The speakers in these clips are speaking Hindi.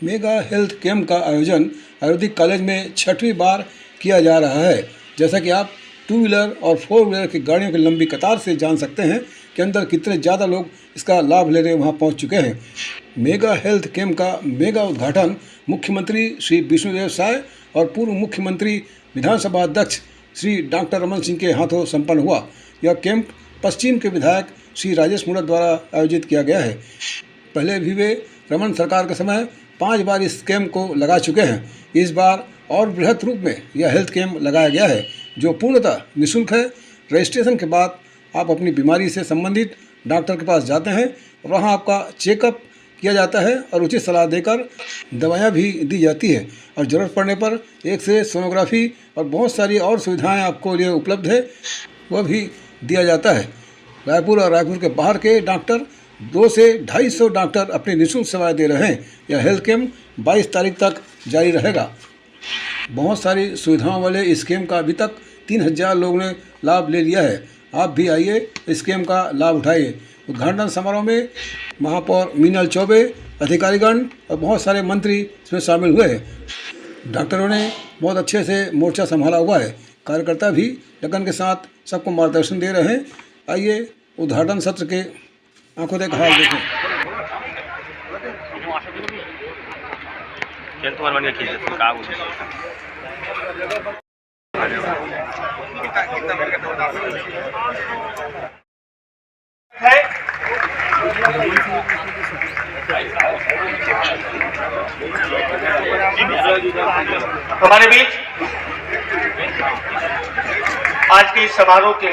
मेगा हेल्थ कैंप का आयोजन आयुर्वेदिक कॉलेज में 6वीं बार किया जा रहा है। जैसा कि आप 2 व्हीलर और 4 व्हीलर की गाड़ियों की लंबी कतार से जान सकते हैं कि अंदर कितने ज़्यादा लोग इसका लाभ लेने वहां पहुंच चुके हैं। मेगा हेल्थ कैंप का मेगा उद्घाटन मुख्यमंत्री श्री विष्णुदेव साय और पूर्व मुख्यमंत्री विधानसभा अध्यक्ष श्री डॉक्टर रमन सिंह के हाथों संपन्न हुआ। यह कैंप पश्चिम के विधायक श्री राजेश मूणत द्वारा आयोजित किया गया है। पहले भी वे रमन सरकार के समय 5 बार इस कैंप को लगा चुके हैं। इस बार और बृहद रूप में यह हेल्थ कैंप लगाया गया है जो पूर्णतः निःशुल्क है। रजिस्ट्रेशन के बाद आप अपनी बीमारी से संबंधित डॉक्टर के पास जाते हैं और वहाँ आपका चेकअप किया जाता है और उचित सलाह देकर दवाइयाँ भी दी जाती है और ज़रूरत पड़ने पर एक्सरे, सोनोग्राफी और बहुत सारी और सुविधाएं आपको लिए उपलब्ध है वह भी दिया जाता है। रायपुर और रायपुर के बाहर के डॉक्टर 200 से 250 डॉक्टर अपनी निःशुल्क सेवाएं दे रहे हैं। यह हेल्थ कैंप 22 तारीख तक जारी रहेगा। बहुत सारी सुविधाओं वाले इस कैंप का अभी तक 3000 लोगों ने लाभ ले लिया है। आप भी आइए, इस कैंप का लाभ उठाइए। उद्घाटन समारोह में महापौर मीनल चौबे, अधिकारीगण और बहुत सारे मंत्री इसमें शामिल हुए हैं। डॉक्टरों ने बहुत अच्छे से मोर्चा संभाला हुआ है। कार्यकर्ता भी लगन के साथ सबको मार्गदर्शन दे रहे हैं। आइए उद्घाटन सत्र के आंखों देख हाल देखें। हमारे बीच आज के इस समारोह के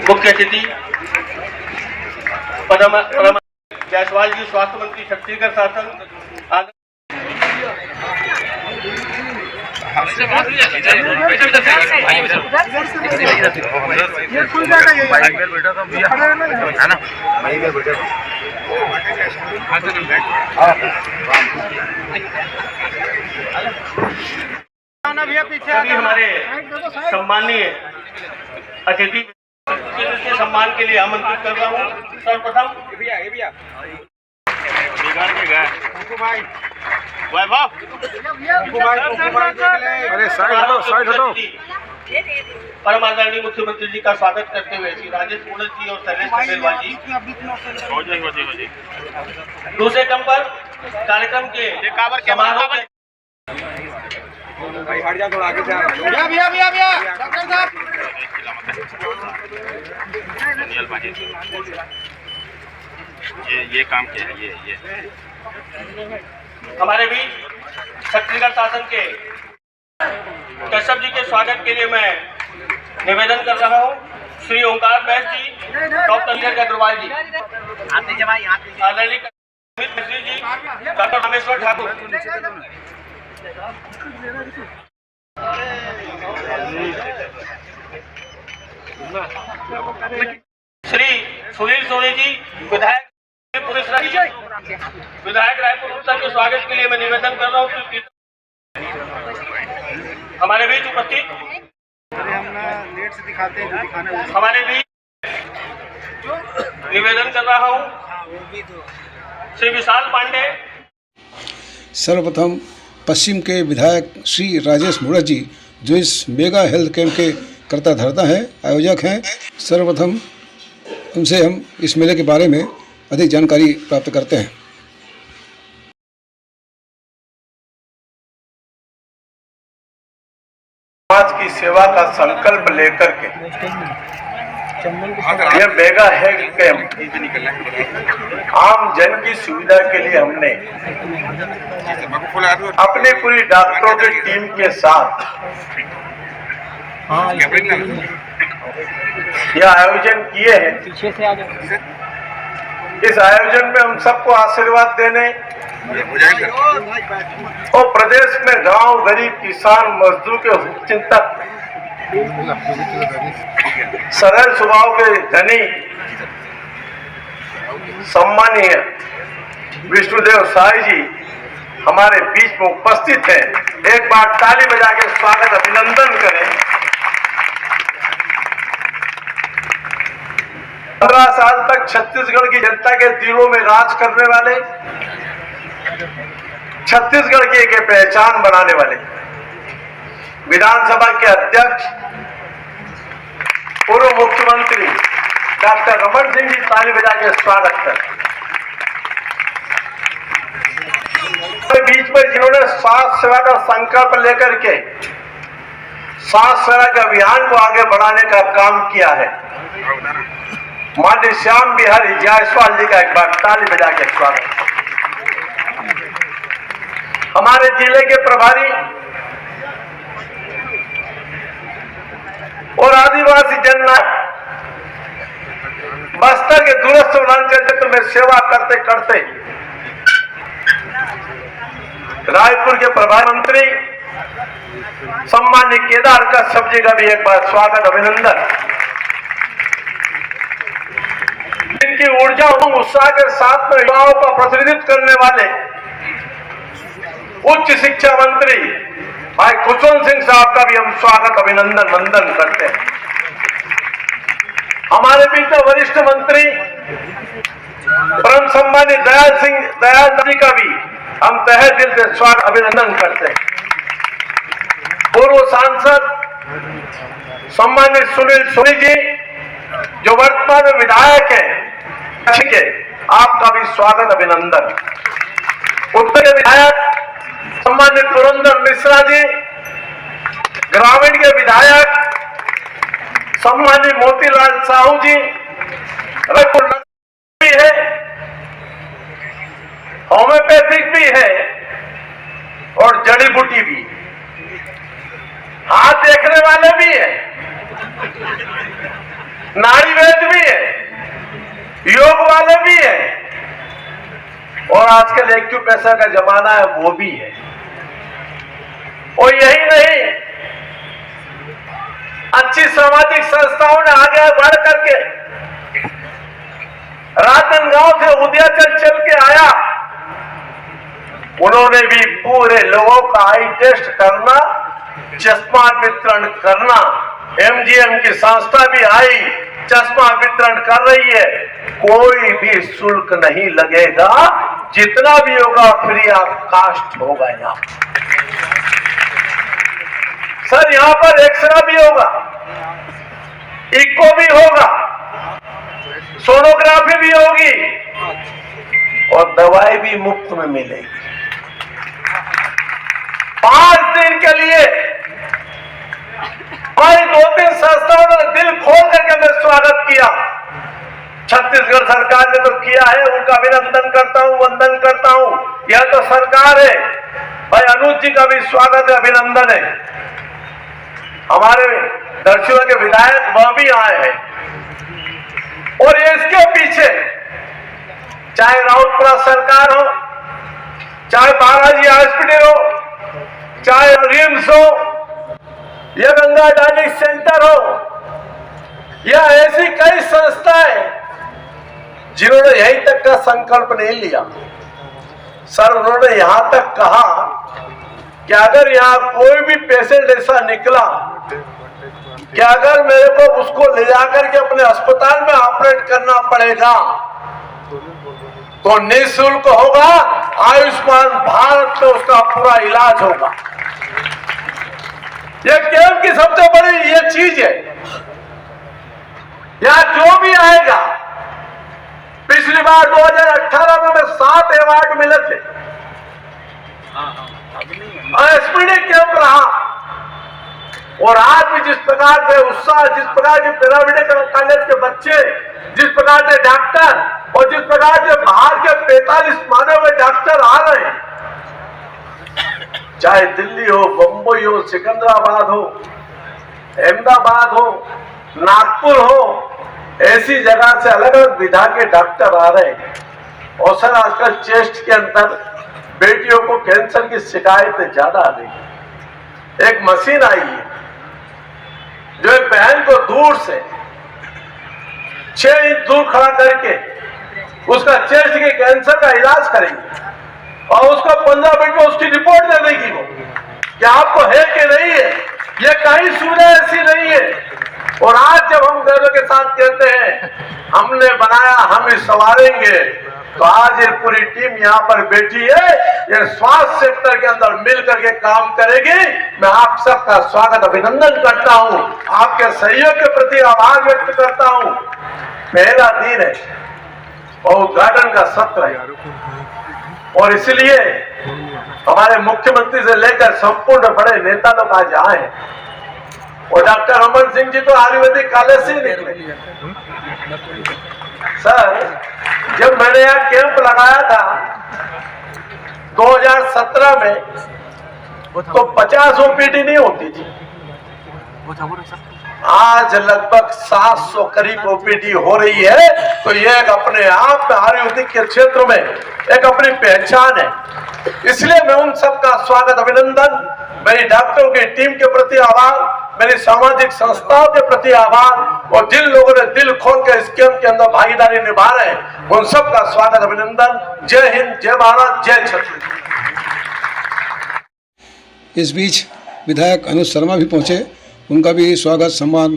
मुख्य अतिथि परम जायसवाल जी, स्वास्थ्य मंत्री छत्तीसगढ़ शासन, सभी हमारे सम्मानीय अतिथि के सम्मान के लिए आमंत्रित कर रहा हूँ। सर्वप्रथम परम आदरणीय मुख्यमंत्री जी का स्वागत करते हुए श्री राजेश मूणत जी और शैलेश खंडेलवाल जी। दूसरे क्रम पर कार्यक्रम के समारोह ये काम क्या है? ये हमारे बीच छत्तीसगढ़ शासन के कश्यप जी के स्वागत के लिए मैं निवेदन कर रहा हूँ। श्री ओंकार बैस जी, डॉक्टर नीरज अग्रवाल जी, आदरणीय मिश्री जी, डॉक्टर रामेश्वर ठाकुर, श्री सुनील सोनी जी, विधायक रायपुर उत्तर के स्वागत के लिए मैं निवेदन कर रहा हूँ। हमारे बीच उपस्थित हमारे बीच निवेदन कर रहा हूँ श्री विशाल पांडे। सर्वप्रथम पश्चिम के विधायक श्री राजेश मूणत जी, जो इस मेगा हेल्थ कैंप के कर्ता धर्ता हैं, आयोजक हैं, सर्वप्रथम उनसे हम इस मेले के बारे में अधिक जानकारी प्राप्त करते हैं। समाज की सेवा का संकल्प लेकर के यह मेगा हेल्थ कैंप आम जन की सुविधा के लिए हमने अपनी पूरी डॉक्टरों की टीम के साथ यह आयोजन किए हैं। इस आयोजन में हम सबको आशीर्वाद देने और प्रदेश में गांव, गरीब, किसान, मजदूर के चिंतक, सरल स्वभाव के धनी सम्मानीय विष्णुदेव साय जी हमारे बीच में उपस्थित हैं। एक बार ताली बजा के स्वागत, अभिनंदन करें। 15 साल तक छत्तीसगढ़ की जनता के दिलों में राज करने वाले छत्तीसगढ़ की एक पहचान बनाने वाले विधानसभा के अध्यक्ष पूर्व मुख्यमंत्री डॉक्टर रमन सिंह जी ताली बजा के स्वागत कर। बीच में जिन्होंने स्वास्थ्य सेवा का संकल्प लेकर के स्वास्थ्य सेवा के अभियान को आगे बढ़ाने का काम किया है, माननीय श्याम बिहारी जायसवाल जी का एक बार ताली बजा के स्वागत। हमारे जिले के प्रभारी और आदिवासी जननायक बस्तर के दूरस्थ वनांचल क्षेत्र में सेवा करते करते रायपुर के प्रधानमंत्री सम्मानित केदार कश्यप जी का भी एक बार स्वागत अभिनंदन। इनकी ऊर्जा और उत्साह के साथ में युवाओं का प्रतिनिधित्व करने वाले उच्च शिक्षा मंत्री भाई खुशवंत सिंह साहब का भी हम स्वागत अभिनंदन वंदन करते हैं। हमारे बीच वरिष्ठ मंत्री परम सम्मानित दयाल जी का भी हम तहे दिल से स्वागत अभिनंदन करते हैं। पूर्व सांसद सम्मानित सुनील सोनी जी जो वर्तमान में विधायक हैं, ठीक है, आपका भी स्वागत अभिनंदन। उत्तर के विधायक सम्मानित पुरंदर मिश्रा जी, ग्रामीण के विधायक सम्मानित मोतीलाल साहू जी, रायपुर भी है, होम्योपैथिक भी है और जड़ी बूटी भी, हाथ देखने वाले भी है, नाड़ी वैद्य भी है, योग वाले भी है और आजकल एक्यूप्रेशर का जमाना है वो भी है। और यही नहीं, अच्छी सामाजिक संस्थाओं ने आगे बढ़ करके राजनांदगांव से उदयाचल चल के आया, उन्होंने भी पूरे लोगों का आई टेस्ट करना, चश्मा वितरण करना, एमजीएम की संस्था भी आई, चश्मा वितरण कर रही है, कोई भी शुल्क नहीं लगेगा, जितना भी होगा फ्री ऑफ कास्ट होगा। यहाँ सर यहाँ पर एक्सरा भी होगा, इको भी होगा, सोनोग्राफी भी होगी और दवाई भी मुफ्त में मिलेगी। 5 दिन के लिए हमारी 2-3 संस्थाओं ने दिल खोल करके मैं स्वागत किया। छत्तीसगढ़ सरकार ने तो किया है, उनका अभिनंदन करता हूं, वंदन करता हूं। यह तो सरकार है, भाई अनुज जी का भी स्वागत है, अभिनंदन है। हमारे दर्शकों के विधायक वह भी आए हैं और इसके पीछे चाहे राउतपुरा सरकार हो, चाहे बालाजी हॉस्पिटल हो, चाहे रिम्स हो या गंगा डायलिसिस सेंटर हो या ऐसी कई संस्थाएं जिन्होंने यहीं तक का संकल्प नहीं लिया। सर उन्होंने यहां तक कहा कि अगर यहां कोई भी पेशेंट ऐसा निकला कि अगर मेरे को उसको ले जाकर के अपने अस्पताल में ऑपरेट करना पड़ेगा तो निःशुल्क होगा, आयुष्मान भारत में उसका पूरा इलाज होगा। ये केम की सबसे बड़ी ये चीज है। यहां जो भी आएगा, पिछली बार 2018 में 7 अवार्ड मिले थे, एसपीडी कैंप रहा और आज भी जिस प्रकार से उत्साह, जिस प्रकार के पैरामेडिकल कॉलेज के बच्चे, जिस प्रकार से डॉक्टर और जिस प्रकार से बाहर के 45 माने हुए डॉक्टर आ रहे हैं, चाहे दिल्ली हो, बंबई हो, सिकंदराबाद हो, अहमदाबाद हो, नागपुर हो, ऐसी जगह से अलग अलग विधा के डॉक्टर आ रहे हैं। और सर आजकल चेस्ट के अंदर बेटियों को कैंसर की शिकायतें ज्यादा आ रही है। एक मशीन आई है जो एक बहन को दूर से 6 इंच दूर खड़ा करके उसका चेस्ट के कैंसर का इलाज करेंगे और उसको 15 मिनट में उसकी रिपोर्ट दे देगी वो कि आपको है कि नहीं है। ये कहीं सुविधा ऐसी नहीं है। और आज जब हम गर्व के साथ कहते हैं हमने बनाया, हम ही संवारेंगे, तो आज ये पूरी टीम यहाँ पर बैठी है, ये स्वास्थ्य सेक्टर के अंदर मिल करके काम करेगी। मैं आप सबका स्वागत अभिनंदन करता हूँ, आपके सहयोग के प्रति आभार व्यक्त करता हूँ। पहला दिन है और उद्घाटन का सत्र है और इसलिए हमारे मुख्यमंत्री से लेकर संपूर्ण बड़े नेता लोग आज आए हैं और डॉक्टर रमन सिंह जी तो आयुर्वेदिक कॉलेज से निकले। सर, जब मैंने यहाँ कैंप लगाया था 2017 में तो 50 ओपीडी नहीं होती थी, आज लगभग 700 करीब ओपीडी हो रही है। तो ये एक अपने आप में आयुर्वेदिक के क्षेत्र में एक अपनी पहचान है। इसलिए मैं उन सबका स्वागत अभिनंदन, मेरी डॉक्टरों की टीम के प्रति आभार, मेरी सामाजिक संस्थाओं के प्रति आभार और जिन लोगों ने दिल खोल कर इस कैंप के अंदर भागीदारी निभा रहे हैं उन सबका स्वागत अभिनंदन। जय हिंद, जय भारत, जय छत्तीसगढ़। इस बीच विधायक अनुज शर्मा भी पहुंचे, उनका भी स्वागत, सम्मान,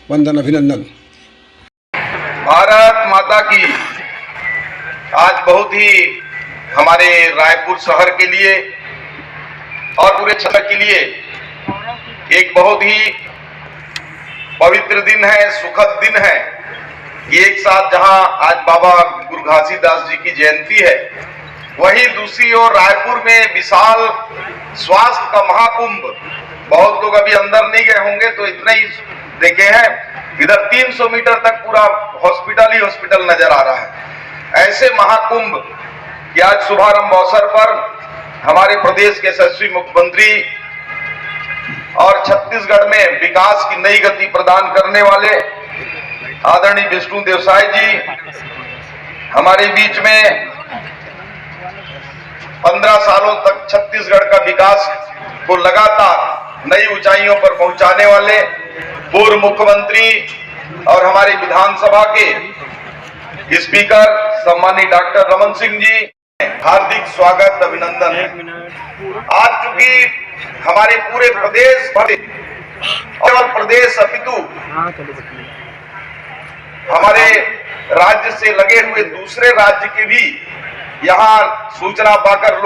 वंदन, अभिनंदन। भारत माता की। आज बहुत ही हमारे रायपुर शहर के लिए और पूरे क्षेत्र के लिए एक बहुत ही पवित्र दिन है, सुखद दिन है कि एक साथ जहां आज बाबा गुरु घासीदास जी की जयंती है, वहीं दूसरी ओर रायपुर में विशाल स्वास्थ्य का महाकुंभ। बहुत लोग अभी अंदर नहीं गए होंगे तो इतना ही देखे हैं, इधर 300 मीटर तक पूरा हॉस्पिटल ही हॉस्पिटल नजर आ रहा है। ऐसे महाकुंभ कि आज शुभारंभ अवसर पर हमारे प्रदेश के यशस्वी मुख्यमंत्री और छत्तीसगढ़ में विकास की नई गति प्रदान करने वाले आदरणीय विष्णु देव साय जी हमारे बीच में 15 सालों तक छत्तीसगढ़ का विकास को लगातार नई ऊंचाइयों पर पहुंचाने वाले पूर्व मुख्यमंत्री और हमारे विधानसभा के स्पीकर सम्मानित डॉक्टर रमन सिंह जी, हार्दिक स्वागत अभिनंदन है। आज चूंकि हमारे पूरे प्रदेश और प्रदेश अपितु हमारे राज्य से लगे हुए दूसरे राज्य के भी यहाँ सूचना पाकर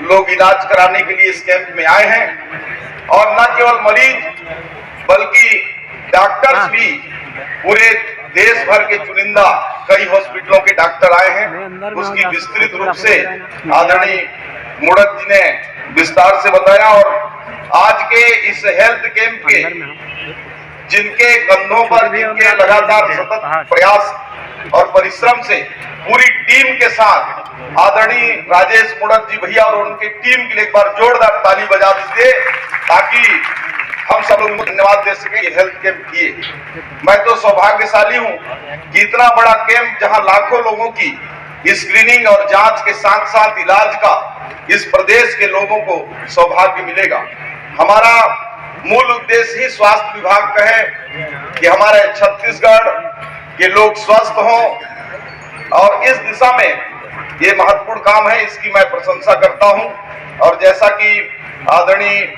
लोग इलाज कराने के लिए इस कैंप में आए हैं और न केवल मरीज बल्कि डॉक्टर्स भी पूरे देश भर के चुनिंदा कई हॉस्पिटलों के डॉक्टर आए हैं। उसकी विस्तृत रूप से आदरणीय मुड़त जी ने विस्तार से बताया और आज के इस हेल्थ कैंप के जिनके कंधों पर जिनके लगातार सतत प्रयास और परिश्रम से पूरी टीम के साथ आदरणीय राजेश मुड़त जी भैया और उनकी टीम के लिए एक बार जोरदार ताली बजा दीजिए ताकि हम सब लोग धन्यवाद दे सके। हेल्थ कैंप किए, मैं तो सौभाग्यशाली हूं कि इतना बड़ा कैंप जहां लाखों लोगों की स्क्रीनिंग और जांच के साथ साथ इलाज का इस प्रदेश के लोगों को सौभाग्य मिलेगा। हमारा मूल उद्देश्य ही स्वास्थ्य विभाग का है कि हमारे छत्तीसगढ़ के लोग स्वस्थ हों और इस दिशा में ये महत्वपूर्ण काम है, इसकी मैं प्रशंसा करता हूं। और जैसा कि आदरणीय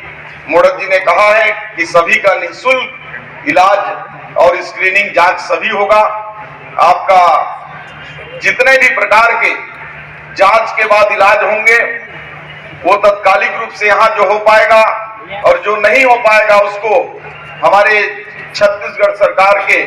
मुड़त जी ने कहा है कि सभी का निःशुल्क इलाज और स्क्रीनिंग जांच सभी होगा। आपका जितने भी प्रकार के जांच के बाद इलाज होंगे वो तत्कालिक रूप से यहाँ जो हो पाएगा और जो नहीं हो पाएगा उसको हमारे छत्तीसगढ़ सरकार के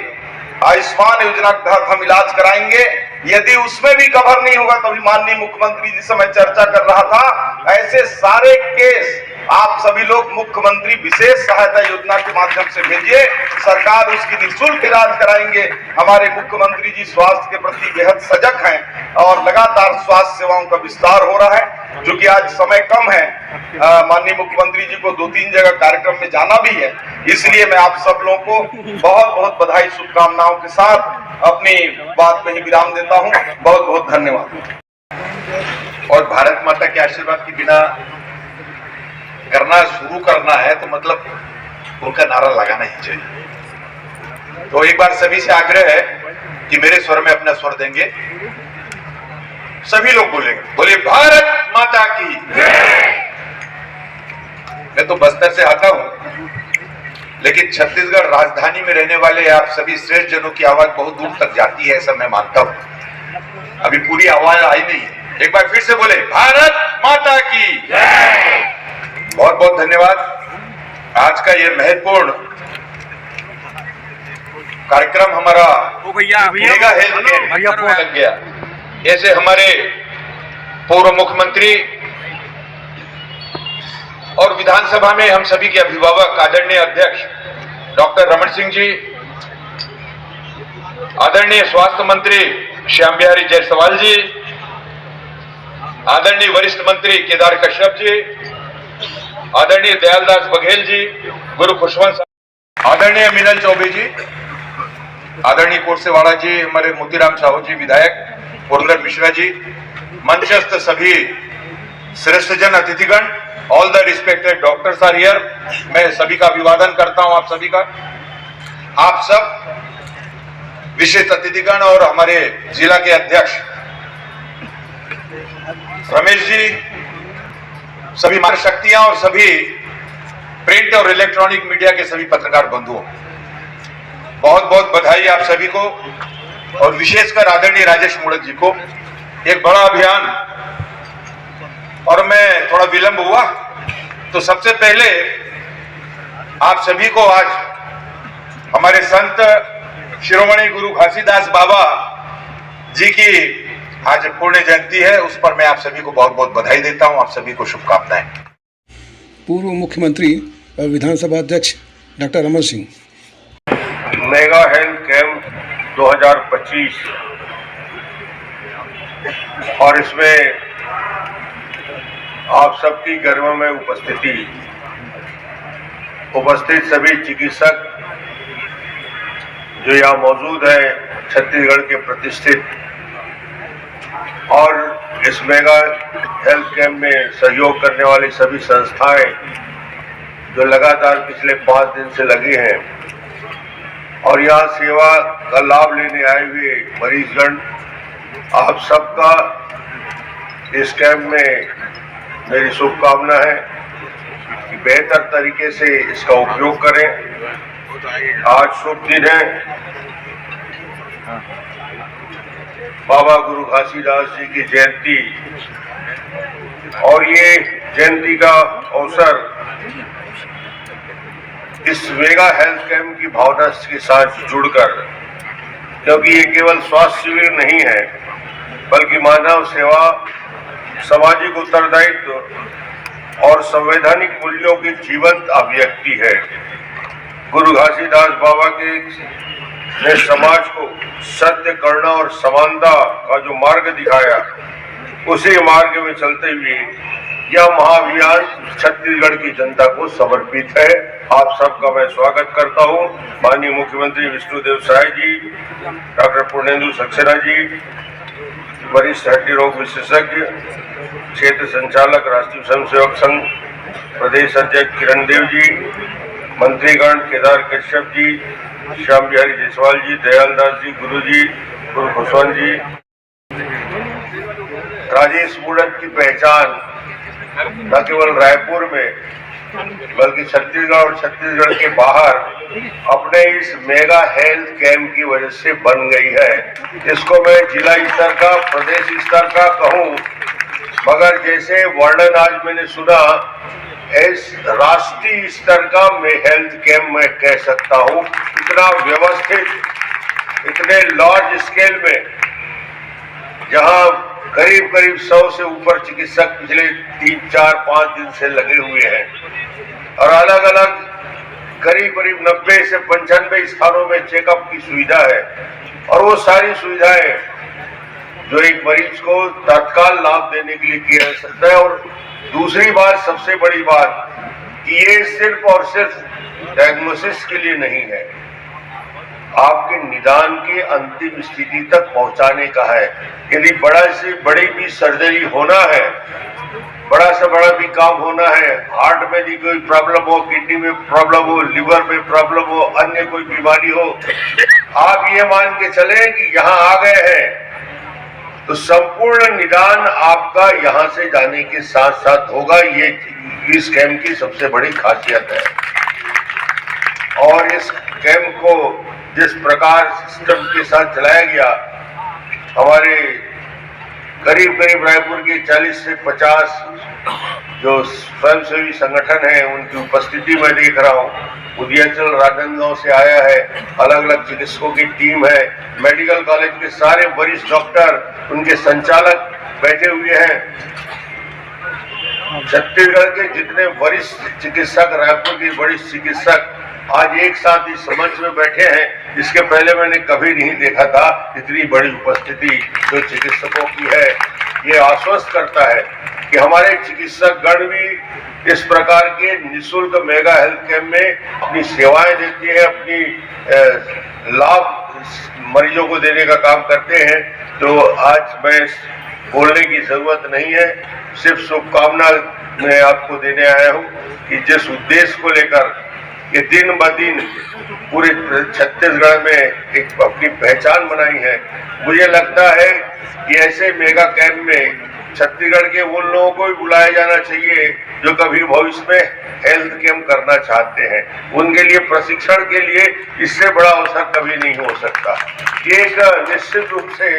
आयुष्मान योजना के तहत हम इलाज कराएंगे। यदि उसमें भी कवर नहीं होगा तो भी माननीय मुख्यमंत्री जी से मैं चर्चा कर रहा था, ऐसे सारे केस आप सभी लोग मुख्यमंत्री विशेष सहायता योजना के माध्यम से भेजिए, सरकार उसकी निःशुल्क इलाज कराएंगे। हमारे मुख्यमंत्री जी स्वास्थ्य के प्रति बेहद सजग हैं और लगातार स्वास्थ्य सेवाओं का विस्तार हो रहा है। जो कि आज समय कम है, माननीय मुख्यमंत्री जी को 2-3 जगह कार्यक्रम में जाना भी है, इसलिए मैं आप सब लोगों को बहुत बहुत बधाई शुभकामनाओं के साथ अपनी बात में ही विराम देता हूं। बहुत बहुत धन्यवाद। और भारत माता के आशीर्वाद के बिना करना शुरू करना है तो मतलब उनका नारा लगाना ही चाहिए। तो एक बार सभी से आग्रह है कि मेरे स्वर में अपना स्वर देंगे, सभी लोग बोलेंगे, बोलिए भारत माता की। मैं तो बस्तर से आता हूं लेकिन छत्तीसगढ़ राजधानी में रहने वाले आप सभी श्रेष्ठ जनों की आवाज बहुत दूर तक जाती है, ऐसा मैं मानता हूं। अभी पूरी आवाज आई नहीं है, एक बार फिर से बोले भारत माता की जय। बहुत बहुत धन्यवाद। आज का ये महत्वपूर्ण कार्यक्रम हमारा मेगा हेल्थ कैंप लग गया। ऐसे हमारे पूर्व मुख्यमंत्री और विधानसभा में हम सभी के अभिभावक आदरणीय अध्यक्ष डॉक्टर रमन सिंह जी, आदरणीय स्वास्थ्य मंत्री श्याम बिहारी जायसवाल जी, आदरणीय वरिष्ठ मंत्री केदार कश्यप जी, आदरणीय दयालदास बघेल जी, गुरु खुशवंत, आदरणीय मिनल चौबे जी, आदरणीय कोटसेवाड़ा जी, हमारे मोतीराम साहू जी विधायक, पुरंदर मिश्रा जी, मंचस्थ सभी श्रेष्ठ जन अतिथिगण, all the respected doctors are here. मैं सभी का अभिवादन करता हूं, आप सभी का। आप सब विशिष्ट अतिथिगण और हमारे जिला के अध्यक्ष रमेश जी, सभी मानव शक्तियां और सभी प्रिंट और इलेक्ट्रॉनिक मीडिया के सभी पत्रकार बंधुओं, बहुत बहुत बधाई आप सभी को। और विशेषकर आदरणीय राजेश मूड़त जी को, एक बड़ा अभियान, और मैं थोड़ा विलंब हुआ तो सबसे पहले आप सभी को आज हमारे संत शिरोमणि गुरु घासीदास बाबा जी की आज पुण्य जयंती है, उस पर मैं आप सभी को बहुत बहुत बधाई देता हूं, आप सभी को शुभकामनाएं। पूर्व मुख्यमंत्री और विधानसभा अध्यक्ष doctor Raman Singh. Mega health camp 2025 और इसमें आप सबकी गर्व में उपस्थित सभी चिकित्सक जो यहाँ मौजूद है, छत्तीसगढ़ के प्रतिष्ठित, और इस मेगा हेल्थ कैंप में सहयोग करने वाली सभी संस्थाएं जो लगातार पिछले 5 दिन से लगी हैं, और यहाँ सेवा का लाभ लेने आए हुए मरीजगण, आप सबका इस कैंप में मेरी शुभकामना है कि बेहतर तरीके से इसका उपयोग करें। आज शुभ दिन है, बाबा गुरु घासीदास जी की जयंती, और ये जयंती का अवसर इस मेगा हेल्थ कैंप की भावना के साथ जुड़कर, क्योंकि ये केवल स्वास्थ्य शिविर नहीं है बल्कि मानव सेवा, सामाजिक उत्तरदायित्व और संवैधानिक मूल्यों की जीवंत अभिव्यक्ति है। गुरु घासीदास बाबा के ने समाज को सत्य, करुणा और समानता का जो मार्ग दिखाया, उसी मार्ग में चलते हुए यह महाअभियान छत्तीसगढ़ की जनता को समर्पित है। आप सबका मैं स्वागत करता हूं। माननीय मुख्यमंत्री विष्णुदेव साय जी, डॉक्टर पूर्णेंदु सक्सेना जी, वरिष्ठ हड्डी रोग विशेषज्ञ, क्षेत्र संचालक राष्ट्रीय स्वयंसेवक संघ, प्रदेश अध्यक्ष किरण देव जी, मंत्रीगण केदार कश्यप जी, श्याम बिहारी जायसवाल जी, दयालदास जी, गुरु जी, गुरु खुशवंत जी। राजेश मूड़त की पहचान न केवल रायपुर में बल्कि छत्तीसगढ़ और छत्तीसगढ़ के बाहर अपने इस मेगा हेल्थ कैंप की वजह से बन गई है। इसको मैं जिला स्तर का, प्रदेश स्तर का कहूं, मगर जैसे वर्णन आज मैंने सुना, इस राष्ट्रीय स्तर का मैं हेल्थ कैंप मैं कह सकता हूं। इतना व्यवस्थित, इतने लार्ज स्केल में, जहां करीब करीब 100 से ऊपर चिकित्सक पिछले 3, 4, 5 दिन से लगे हुए हैं, और अलग अलग करीब करीब 90 से 95 स्थानों में चेकअप की सुविधा है। और वो सारी सुविधाएं जो एक मरीज को तत्काल लाभ देने के लिए किया जा सकता है। और दूसरी बात, सबसे बड़ी बात, कि ये सिर्फ और सिर्फ डायग्नोसिस के लिए नहीं है, आपके निदान के अंतिम स्थिति तक पहुंचाने का है। यदि बड़ा से बड़ी भी सर्जरी होना है, बड़ा से बड़ा भी काम होना है, हार्ट में यदि कोई प्रॉब्लम हो, किडनी में प्रॉब्लम हो, लिवर में प्रॉब्लम हो, अन्य कोई बीमारी हो, आप ये मान के चले कि यहाँ आ गए हैं तो संपूर्ण निदान आपका यहाँ से जाने के साथ साथ होगा। ये इस कैंप की सबसे बड़ी खासियत है। और इस कैंप को जिस प्रकार सिस्टम के साथ चलाया गया, हमारे करीब करीब रायपुर के 40 से 50 जो स्वयंसेवी संगठन है उनकी उपस्थिति में देख रहा हूँ। उदयाचल राजनांदगांव से आया है, अलग अलग चिकित्सकों की टीम है, मेडिकल कॉलेज के सारे वरिष्ठ डॉक्टर, उनके संचालक बैठे हुए हैं। छत्तीसगढ़ के जितने वरिष्ठ चिकित्सक, रायपुर के वरिष्ठ चिकित्सक आज एक साथ इस मंच में बैठे हैं। इसके पहले मैंने कभी नहीं देखा था इतनी बड़ी उपस्थिति जो चिकित्सकों की है। ये आश्वस्त करता है कि हमारे चिकित्सक गण भी इस प्रकार के निःशुल्क मेगा हेल्थ कैंप में अपनी सेवाएं देती है, अपनी लाभ मरीजों को देने का काम करते हैं। तो आज मैं बोलने की जरूरत नहीं है, सिर्फ शुभकामना मैं आपको देने आया हूँ कि जिस उद्देश्य को लेकर ये दिन ब दिन पूरे छत्तीसगढ़ में एक अपनी पहचान बनाई है, मुझे लगता है कि ऐसे मेगा कैंप में छत्तीसगढ़ के उन लोगों को भी बुलाया जाना चाहिए जो कभी भविष्य में हेल्थ कैंप करना चाहते हैं। उनके लिए प्रशिक्षण के लिए इससे बड़ा अवसर कभी नहीं हो सकता। ये एक निश्चित रूप से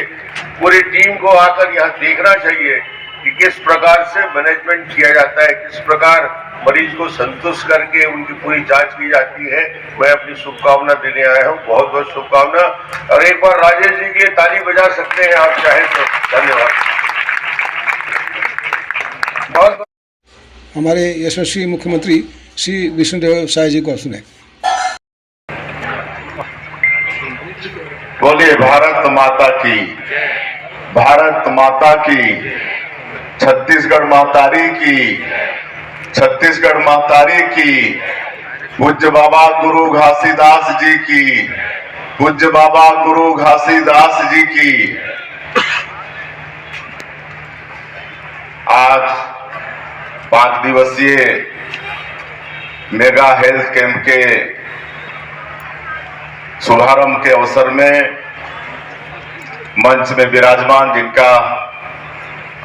पूरी टीम को आकर यहाँ देखना चाहिए कि किस प्रकार से मैनेजमेंट किया जाता है, किस प्रकार मरीज को संतुष्ट करके उनकी पूरी जांच की जाती है। मैं अपनी शुभकामना देने आया हूँ, बहुत बहुत शुभकामना। और एक बार राजेश जी के लिए ताली बजा सकते हैं आप चाहें तो। धन्यवाद। बहुत हमारे यशस्वी मुख्यमंत्री श्री विष्णुदेव साय जी को सुने। बोलिए भारत माता की, भारत माता की, छत्तीसगढ़ मातारी की, छत्तीसगढ़ मातारी की, पूज्य बाबा गुरु घासीदास जी की, पूज्य बाबा गुरु घासीदास जी की। आज 5 दिवसीय मेगा हेल्थ कैंप के शुभारंभ के अवसर में मंच में विराजमान, जिनका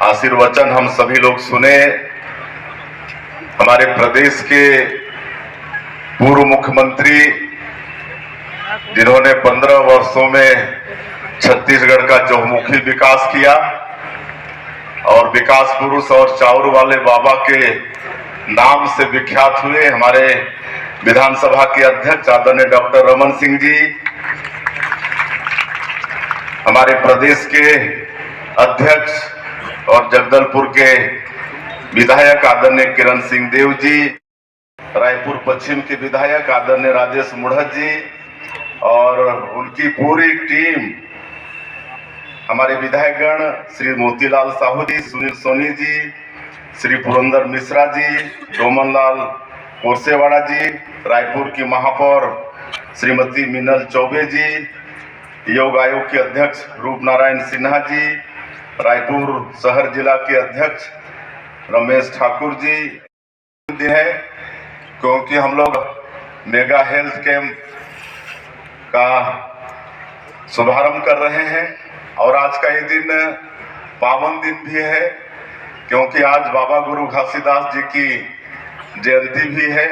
आशीर्वचन हम सभी लोग सुने, हमारे प्रदेश के पूर्व मुख्यमंत्री जिन्होंने 15 वर्षों में छत्तीसगढ़ का चहुमुखी विकास किया और विकास पुरुष और चाउर वाले बाबा के नाम से विख्यात हुए, हमारे विधानसभा के अध्यक्ष आदरणीय डॉक्टर रमन सिंह जी, हमारे प्रदेश के अध्यक्ष और जगदलपुर के विधायक आदरणीय किरण सिंह देव जी, रायपुर पश्चिम के विधायक आदरणीय राजेश मुढ़त जी और उनकी पूरी टीम, हमारे विधायकगण श्री मोतीलाल साहू जी, सुनील सोनी जी, श्री पुरंदर मिश्रा जी, डोमनलाल कोरसेवाड़ा जी, रायपुर की महापौर श्रीमती मीनल चौबे जी, योग आयोग के अध्यक्ष रूप नारायण सिन्हा जी, रायपुर शहर जिला के अध्यक्ष रमेश ठाकुर जी है, क्योंकि हम लोग मेगा हेल्थ कैंप का शुभारंभ कर रहे हैं और आज का ये दिन पावन दिन भी है, क्योंकि आज बाबा गुरु घासीदास जी की जयंती भी है।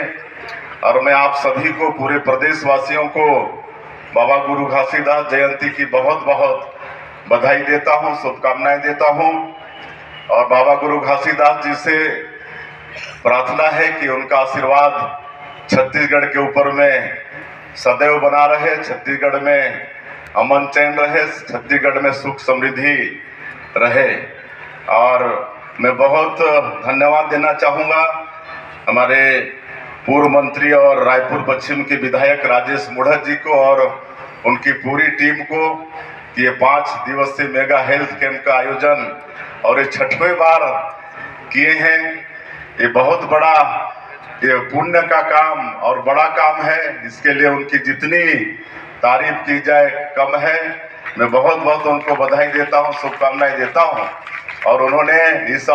और मैं आप सभी को, पूरे प्रदेशवासियों को बाबा गुरु घासीदास जयंती की बहुत बहुत बधाई देता हूं, शुभकामनाएं देता हूं। और बाबा गुरु घासीदास जी से प्रार्थना है कि उनका आशीर्वाद छत्तीसगढ़ के ऊपर में सदैव बना रहे, छत्तीसगढ़ में अमन चैन रहे, छत्तीसगढ़ में सुख समृद्धि रहे। और मैं बहुत धन्यवाद देना चाहूँगा हमारे पूर्व मंत्री और रायपुर पश्चिम के विधायक राजेश मुढ़त जी को और उनकी पूरी टीम को कि ये 5 दिवसीय मेगा हेल्थ कैंप का आयोजन और ये 6वें बार किए हैं। ये बहुत बड़ा ये पुण्य का काम और बड़ा काम है, इसके लिए उनकी जितनी तारीफ की जाए कम है। मैं बहुत बहुत उनको बधाई देता हूँ, शुभकामनाएं देता हूँ। और उन्होंने इस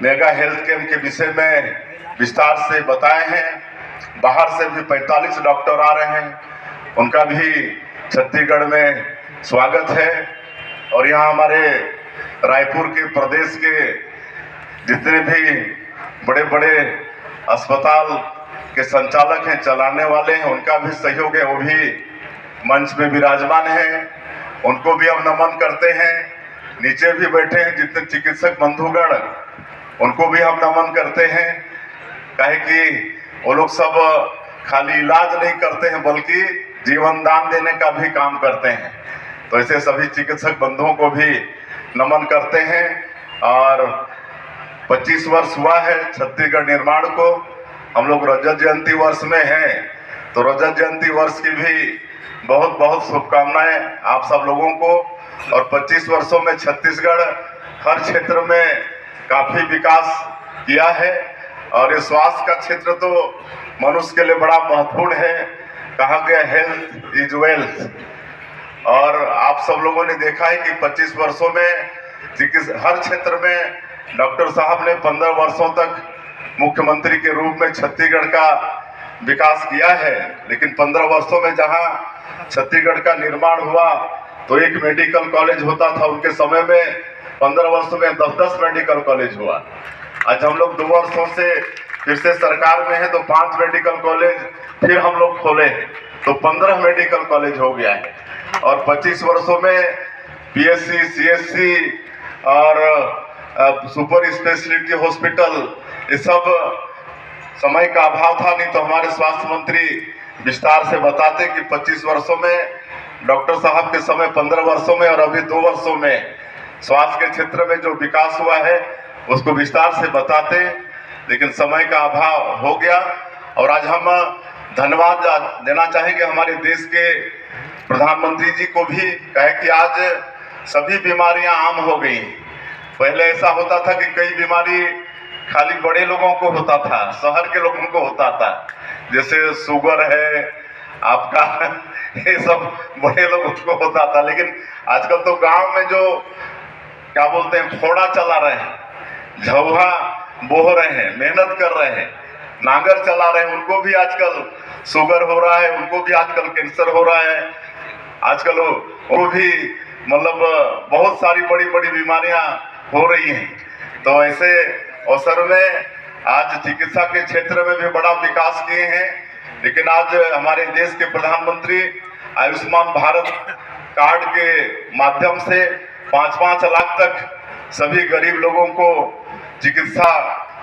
मेगा हेल्थ कैंप के विषय में विस्तार से बताए हैं। बाहर से भी 45 डॉक्टर आ रहे हैं, उनका भी छत्तीसगढ़ में स्वागत है। और यहाँ हमारे रायपुर के प्रदेश के जितने भी बड़े बड़े अस्पताल के संचालक हैं, चलाने वाले हैं, उनका भी सहयोग है, वो भी मंच में विराजमान है, उनको भी हम नमन करते हैं। नीचे भी बैठे हैं जितने चिकित्सक बंधुगण, उनको भी हम नमन करते हैं। काहे कि वो लोग सब खाली इलाज नहीं करते हैं बल्कि जीवन दान देने का भी काम करते हैं। तो ऐसे सभी चिकित्सक बंधुओं को भी नमन करते हैं। और 25 वर्ष हुआ है छत्तीसगढ़ निर्माण को, हम लोग रजत जयंती वर्ष में हैं, तो रजत जयंती वर्ष की भी बहुत बहुत शुभकामनाएं आप सब लोगों को। और 25 वर्षों में छत्तीसगढ़ हर क्षेत्र में काफी विकास किया है। और ये स्वास्थ्य का क्षेत्र तो मनुष्य के लिए बड़ा महत्वपूर्ण है। कहा गया हेल्थ इज वेल्थ। और आप सब लोगों ने देखा है कि 25 वर्षों में हर क्षेत्र में डॉक्टर साहब ने 15 वर्षों तक मुख्यमंत्री के रूप में छत्तीसगढ़ का विकास किया है। लेकिन 15 वर्षों में जहां छत्तीसगढ़ का निर्माण हुआ तो एक मेडिकल कॉलेज होता था, उनके समय में 15 वर्षों में 10-10 मेडिकल कॉलेज हुआ। आज हम लोग 2 वर्षों से फिर से सरकार में है तो 5 मेडिकल कॉलेज फिर हम लोग खोले हैं, तो 15 मेडिकल कॉलेज हो गया है। और 25 वर्षों में पीएससी, सीएससी और सुपर स्पेशलिटी हॉस्पिटल, ये सब समय का अभाव था, नहीं तो हमारे स्वास्थ्य मंत्री विस्तार से बताते कि 25 वर्षों में डॉक्टर साहब के समय 15 वर्षों में और अभी 2 वर्षों में स्वास्थ्य के क्षेत्र में जो विकास हुआ है उसको विस्तार से बताते। लेकिन समय का अभाव हो गया। और आज हम धन्यवाद देना चाहेंगे हमारे देश के प्रधानमंत्री जी को भी, कहे कि आज सभी बीमारियां आम हो गई। पहले ऐसा होता था कि कई बीमारी खाली बड़े लोगों को होता था, शहर के लोगों को होता था, जैसे शुगर है आपका, ये सब बड़े लोगों को होता था। लेकिन आजकल तो गांव में जो क्या बोलते हैं फोड़ा चला रहे हैं, झौहा बोह रहे हैं, मेहनत कर रहे हैं, नांगर चला रहे हैं, उनको भी आजकल शुगर हो रहा है, उनको भी आजकल कैंसर हो रहा है, आजकल वो भी मतलब बहुत सारी बड़ी बड़ी बीमारियां हो रही हैं। तो ऐसे अवसर में आज चिकित्सा के क्षेत्र में भी बड़ा विकास किए हैं। लेकिन आज हमारे देश के प्रधानमंत्री आयुष्मान भारत कार्ड के माध्यम से 5-5 लाख तक सभी गरीब लोगों को चिकित्सा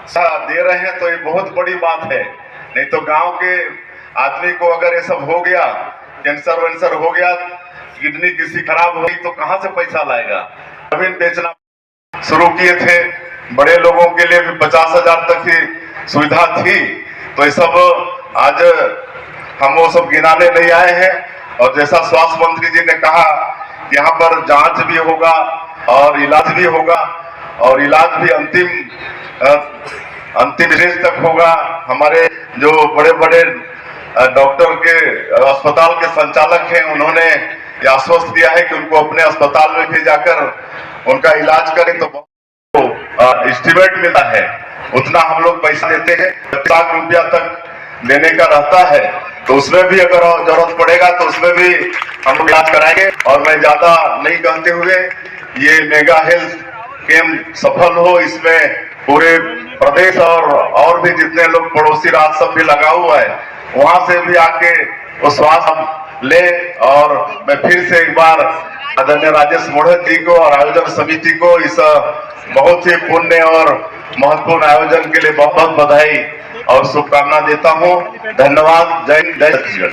दे रहे हैं, तो ये बहुत बड़ी बात है। नहीं तो गांव के आदमी को अगर ये सब हो गया, कैंसर वैंसर हो गया, किडनी किसी खराब हो गई, तो कहां से पैसा लाएगा। जमीन बेचना शुरू किए थे, बड़े लोगों के लिए भी 50,000 तक की सुविधा थी। तो ये सब आज हम वो सब गिनाने नहीं आए हैं। और जैसा स्वास्थ्य मंत्री जी ने कहा, यहाँ पर जांच भी होगा और इलाज भी होगा, और इलाज भी अंतिम स्टेज तक होगा। हमारे जो बड़े बड़े डॉक्टर के अस्पताल के संचालक हैं, उन्होंने ये आश्वस्त किया है कि उनको अपने अस्पताल में भी जाकर उनका इलाज करें तो एस्टिमेट मिला है, उतना हम लोग पैसा देते हैं, 1 लाख रुपया तक देने का रहता है। तो उसमें भी अगर जरूरत पड़ेगा तो उसमें भी हम लोग इलाज कराएंगे। और मैं ज्यादा नहीं कहते हुए, ये मेगा हेल्थ कैंप सफल हो, इसमें पूरे प्रदेश और भी जितने लोग पड़ोसी राज्य सब भी लगा हुआ है, वहां से भी आके वो स्वास्थ्य ले। और मैं फिर से एक बार आदरणीय राजेश मोढ़त जी को और आयोजन समिति को इस बहुत ही पुण्य और महत्वपूर्ण आयोजन के लिए बहुत बहुत बधाई और शुभकामना देता हूं। धन्यवाद। जय हिंद, जय छत्तीसगढ़।